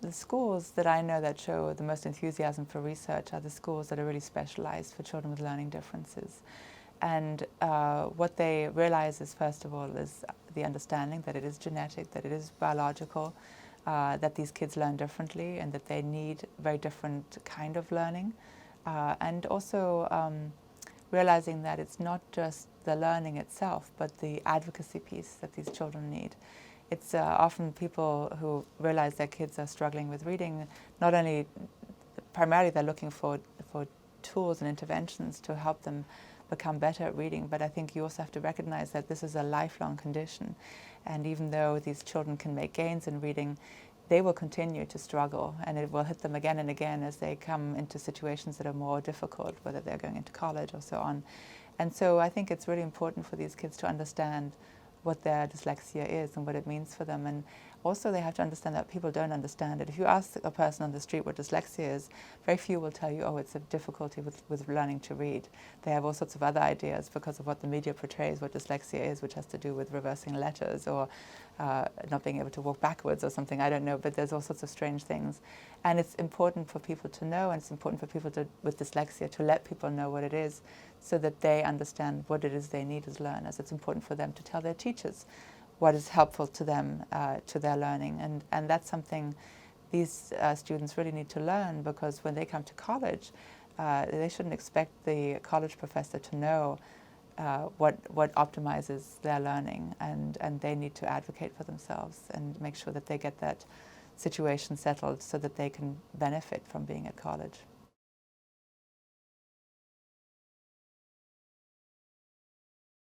the schools that I know that show the most enthusiasm for research are the schools that are really specialized for children with learning differences. And what they realize is, first of all, is the understanding that it is genetic, that it is biological, that these kids learn differently and that they need very different kind of learning. And also realizing that it's not just the learning itself, but the advocacy piece that these children need. It's often people who realize their kids are struggling with reading, not only, primarily they're looking for tools and interventions to help them become better at reading, but I think you also have to recognize that this is a lifelong condition. And even though these children can make gains in reading, they will continue to struggle, and it will hit them again and again as they come into situations that are more difficult, whether they're going into college or so on. And so I think it's really important for these kids to understand what their dyslexia is and what it means for them. And also they have to understand that people don't understand it. If you ask a person on the street what dyslexia is, very few will tell you, oh, it's a difficulty with learning to read. They have all sorts of other ideas because of what the media portrays what dyslexia is, which has to do with reversing letters or not being able to walk backwards or something, I don't know, but there's all sorts of strange things. And it's important for people to know, and it's important for people with dyslexia to let people know what it is so that they understand what it is they need as learners. It's important for them to tell their teachers what is helpful to them, to their learning. And that's something these students really need to learn, because when they come to college, they shouldn't expect the college professor to know what optimizes their learning, and they need to advocate for themselves and make sure that they get that situation settled so that they can benefit from being at college.